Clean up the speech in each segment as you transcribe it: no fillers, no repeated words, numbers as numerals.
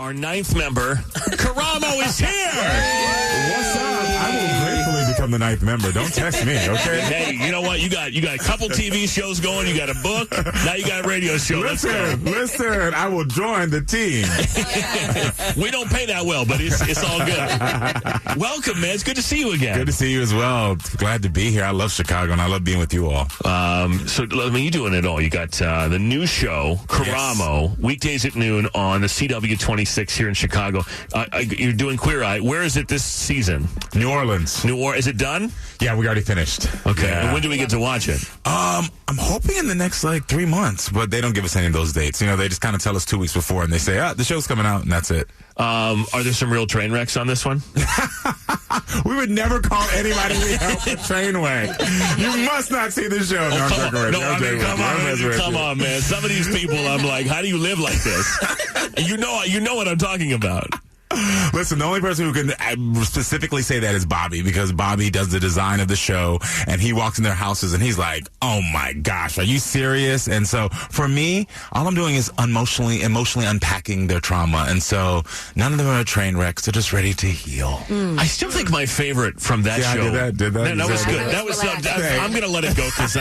our ninth member, Karamo, is here. What's up? I will gratefully become the ninth member. Don't test me, okay? Hey, you know what? You got a couple TV shows going. You got a book. Now you got a radio show. Listen. I will join the team. We don't pay that well, but it's all good. Welcome, man. It's good to see you again. Good to see you as well. Glad to be here. I love Chicago, and I love being with you all. So, I mean, you're doing it all. You got the new show, Karamo, weekdays at noon on the CW 26 here in Chicago. You're doing Queer Eye. Where is it this season? New Orleans. Is it done? Yeah, we already finished. Okay. Yeah. And when do we get to watch it? I'm hoping in the next 3 months, but they don't give us any of those dates. You know, they just kind of tell us 2 weeks before, and they say, the show's coming out, and that's it. Are there some real train wrecks on this one? We would never call anybody we help a train wreck. You must not see the show. Come on, man. Some of these people, I'm like, how do you live like this? You know what I'm talking about. Listen, the only person who can specifically say that is Bobby, because Bobby does the design of the show, and he walks in their houses and he's like, oh my gosh, are you serious? And so for me, all I'm doing is emotionally unpacking their trauma. And so none of them are train wrecks. They're just ready to heal. I still think my favorite from that show. Did that? That was good. That was. I'm going to let it go because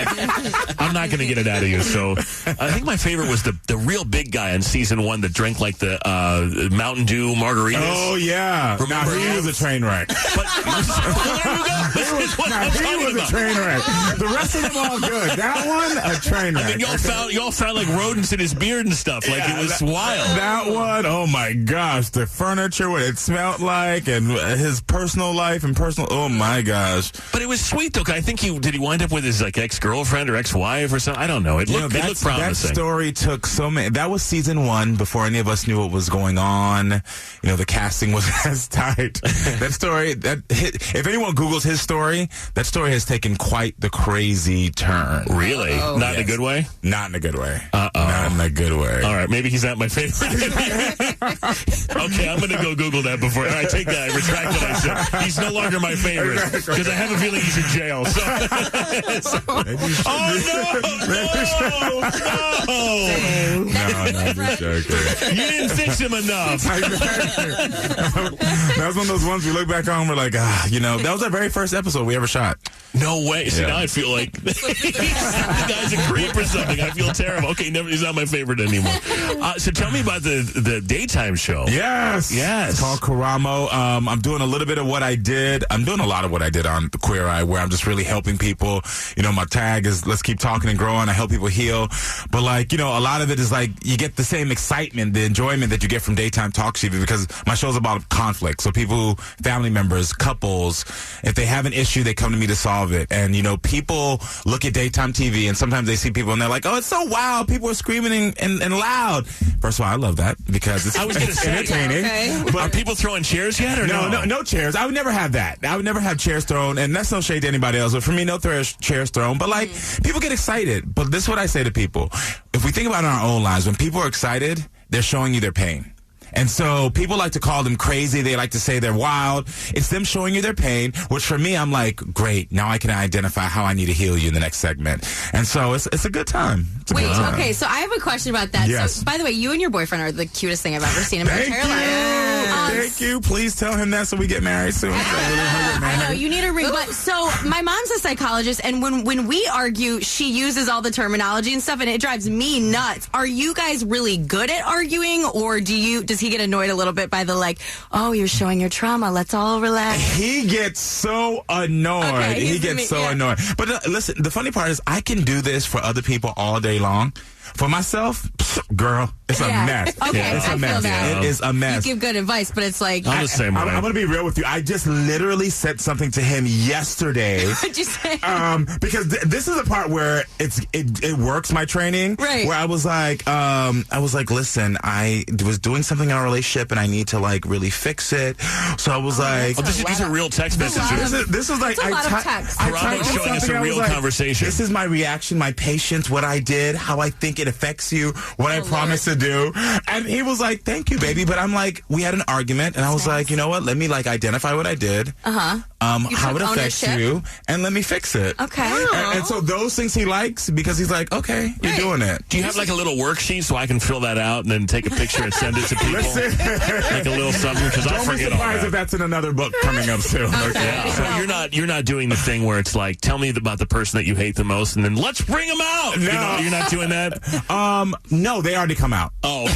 I'm not going to get it out of you. So I think my favorite was the real big guy in season 1 that drank like the Mountain Dew margarita. Oh, yeah. Remember, he was a train wreck. But there you go. This is what I'm talking about. A train wreck. The rest of them all good. That one, a train wreck. I mean, y'all found like rodents in his beard and stuff. Like, it was wild. That one, oh my gosh. The furniture, what it smelled like, and his personal life and oh my gosh. But it was sweet, though. I think did he wind up with his ex-girlfriend or ex-wife or something? I don't know. It looked promising. That story took so many. That was season 1 before any of us knew what was going on. The casting was as tight. That story, if anyone Googles his story, that story has taken quite the crazy turn. Really? Not in a good way? Not in a good way. Not in a good way. All right, maybe he's not my favorite. Okay, I'm going to go Google that before. I take that. I retract what I said. He's no longer my favorite because I have a feeling he's in jail. No, just joking. You didn't fix him enough. That was one of those ones we look back on, we're like, that was our very first episode we ever shot. No way. See, now I feel like the guy's a creep or something. I feel terrible. Okay, he's not my favorite anymore. So tell me about the daytime show. Yes. It's called Karamo. I'm doing a little bit of what I did. I'm doing a lot of what I did on the Queer Eye, where I'm just really helping people. My tag is let's keep talking and growing. I help people heal. But a lot of it is you get the same excitement, the enjoyment that you get from daytime talk TV, because my show's about conflict. So people, family members, couples, if they have an issue, they come to me to solve it. And, people look at daytime TV and sometimes they see people and they're like, oh, it's so wild. People are screaming and loud. First of all, I love that because it's entertaining. Okay. But are people throwing chairs yet or no chairs. I would never have that. I would never have chairs thrown, and that's no shade to anybody else. But for me, no chairs thrown. But people get excited. But this is what I say to people. If we think about it in our own lives, when people are excited, they're showing you their pain. And so people like to call them crazy. They like to say they're wild. It's them showing you their pain, which for me, I'm like, great. Now I can identify how I need to heal you in the next segment. And so it's a good time. Okay. So I have a question about that. Yes. So, by the way, you and your boyfriend are the cutest thing I've ever seen in my entire life. Thank you. Please tell him that so we get married soon. I know. You need a ring. But so my mom's a psychologist, and when we argue, she uses all the terminology and stuff, and it drives me nuts. Are you guys really good at arguing, or does he get annoyed a little bit by the oh, you're showing your trauma, let's all relax? He gets so annoyed. Okay, he gets so annoyed. But listen, the funny part is I can do this for other people all day long. For myself, girl, it's a mess. Okay, it's a mess. It is a mess. You give good advice, but it's like... I'm the same way. I'm going to be real with you. I just literally said something to him yesterday. What'd you say? Because this is the part where it works, my training. Right. Where I was like, listen, I was doing something in our relationship and I need to really fix it. So I was like... Oh, these are real text messages. This is like... It's a lot of text. Karamo's showing us a real conversation. This is my reaction, my patience, what I did, how I think it affects you, what I promised to do. And he was like, thank you, baby. But I'm like, we had an argument, and I was like, you know what? Let me identify what I did. how it affects you, and let me fix it. Okay. And so those things he likes because he's like, okay, you're doing it. Do you have like a little worksheet so I can fill that out and then take a picture and send it to people? Like a little something, because I'll forget all that. Don't be surprised if that's in another book coming up soon. Okay. Yeah. So you're not doing the thing where it's like, tell me about the person that you hate the most, and then let's bring them out. No. You're not doing that. No, they already come out. Oh, okay.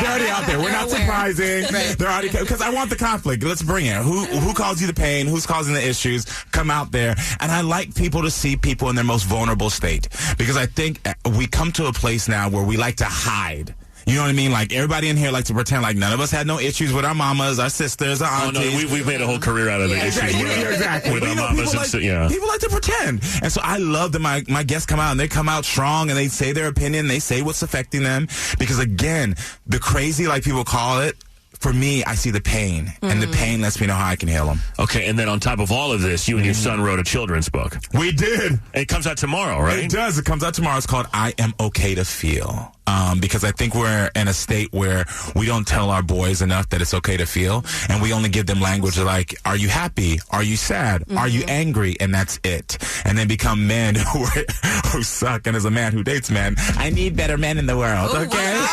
They're already out there. We're not surprising. Right. They're already, because I want the conflict. Let's bring it. Who caused you the pain? Who's causing the issues? Come out there. And I like people to see people in their most vulnerable state, because I think we come to a place now where we like to hide. You know what I mean? Like, everybody in here likes to pretend like none of us had no issues with our mamas, our sisters, our aunties. Oh, no, we've made a whole career out of the issues exactly. with our mamas. People like to pretend. And so I love that my guests come out, and they come out strong, and they say their opinion, they say what's affecting them. Because, again, the crazy, like people call it, for me, I see the pain, and the pain lets me know how I can heal them. Okay, and then on top of all of this, you and your son wrote a children's book. We did. And it comes out tomorrow, right? It does. It comes out tomorrow. It's called I Am Okay to Feel. Because I think we're in a state where we don't tell our boys enough that it's okay to feel, and we only give them language like, are you happy? Are you sad? Are you angry? And that's it. And then become men who suck. And as a man who dates men, I need better men in the world, okay?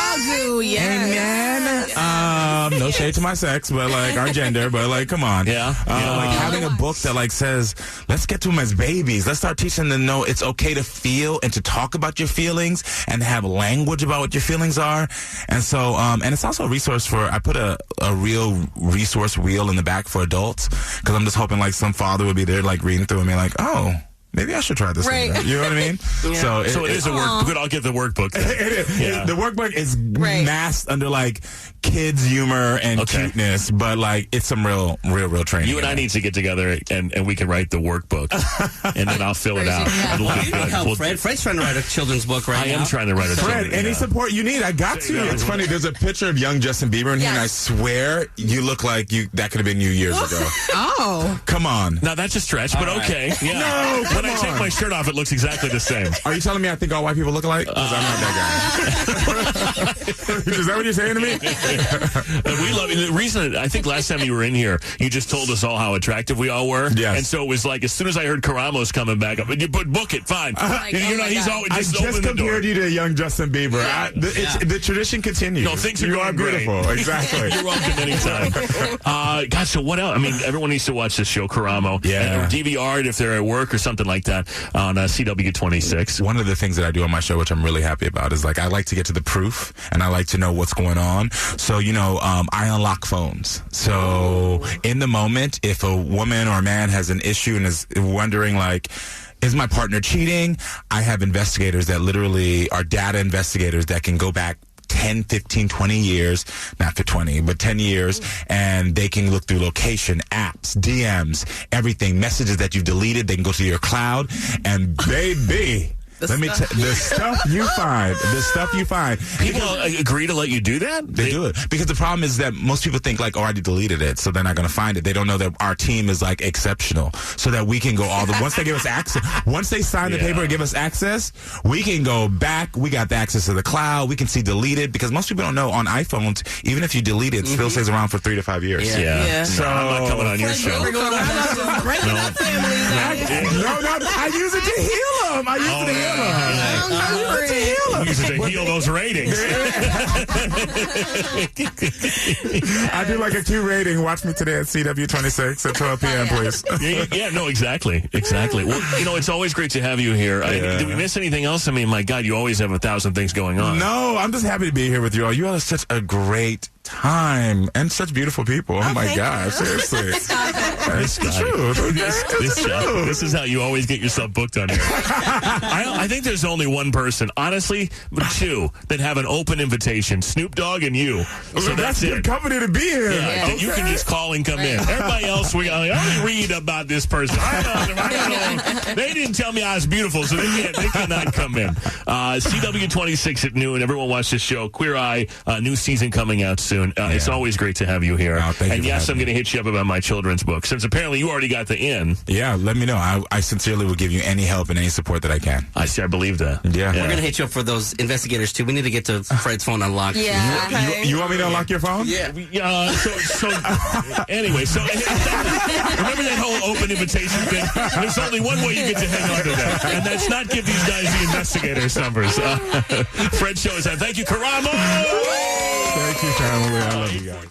Amen. No shade to my sex, but like our gender, but like, come on. Yeah. Like having a book that like says, let's get to them as babies. Let's start teaching them to know it's okay to feel and to talk about your feelings and have language about what your feelings are. And so, and it's also a resource for, I put a real resource wheel in the back for adults, because I'm just hoping like some father would be there like reading through and be like, oh, maybe I should try this. Right. You know what I mean? Yeah. So it is a work. Good, I'll get the workbook. It is. Yeah. The workbook is masked under like kids humor and cuteness, but like it's some real training. You and I need to get together and we can write the workbook, and then I'll fill it out. Well, you can help Fred. Fred's trying to write a children's book right now. I am trying to write a children's book. Any support you need, I got you. It's funny. There's a picture of young Justin Bieber in here, and I swear you look like that could have been you years ago. Oh, come on. Now that's a stretch, but okay. Yeah. No, when I take my shirt off, it looks exactly the same. Are you telling me I think all white people look alike? Because I'm not that guy. Is that what you're saying to me? We love you. The reason, I think last time you were in here, you just told us all how attractive we all were. Yes. And so it was like, as soon as I heard Karamo's coming back up, but book it, fine. He's always just open the door. I just compared you to young Justin Bieber. The tradition continues. No, things are you going are beautiful. Great. Exactly. You're welcome anytime. God, so what else? I mean, everyone needs to watch this show, Karamo. Yeah. And DVR it if they're at work or something like that on CW26. One of the things that I do on my show, which I'm really happy about, is like I like to get to the proof, and I like to know what's going on. So, I unlock phones. So in the moment, if a woman or a man has an issue and is wondering like, is my partner cheating? I have investigators that literally are data investigators that can go back 10, 15, 20 years, not for 20, but 10 years, and they can look through location, apps, DMs, everything, messages that you've deleted. They can go to your cloud, and baby, the stuff you find. People agree to let you do that? They do it. Because the problem is that most people think like, oh, I already deleted it, so they're not going to find it. They don't know that our team is like exceptional, so that we can go once they give us access, once they sign the paper and give us access, we can go back. We got the access to the cloud. We can see deleted, because most people don't know on iPhones, even if you delete it, it still stays around for 3 to 5 years. Yeah. So I'm not coming on your show. I use it to heal them. I use it to heal them. Use it to heal those ratings. I do like a Q rating. Watch me today at CW26 at 12 p.m., please. No, exactly. Well, it's always great to have you here. Did we miss anything else? I mean, my God, you always have 1,000 things going on. No, I'm just happy to be here with you all. You all are such a great time and such beautiful people. Oh my gosh, seriously. It's the truth. This is how you always get yourself booked on here. I think there's only one person, honestly, two, that have an open invitation: Snoop Dogg and you. So that's good company to be in. Yeah, you can just call and come in. Everybody else, I only read about this person. I don't know. They didn't tell me I was beautiful, so they cannot come in. CW26 at noon. Everyone watch this show. Queer Eye, new season coming out soon. It's always great to have you here. Thank and you yes, I'm going to hit you up about my children's book, since apparently you already got the in. Yeah, let me know. I sincerely will give you any help and any support that I can. I believe that. Yeah. We're going to hit you up for those investigators, too. We need to get to Fred's phone unlocked. Yeah. You want me to unlock your phone? Yeah. Anyway, remember that whole open invitation thing? There's only one way you get to hang on to that, and that's not give these guys the investigators' numbers. Fred Show is on. Thank you, Karamo! Thank you, family. I love you guys.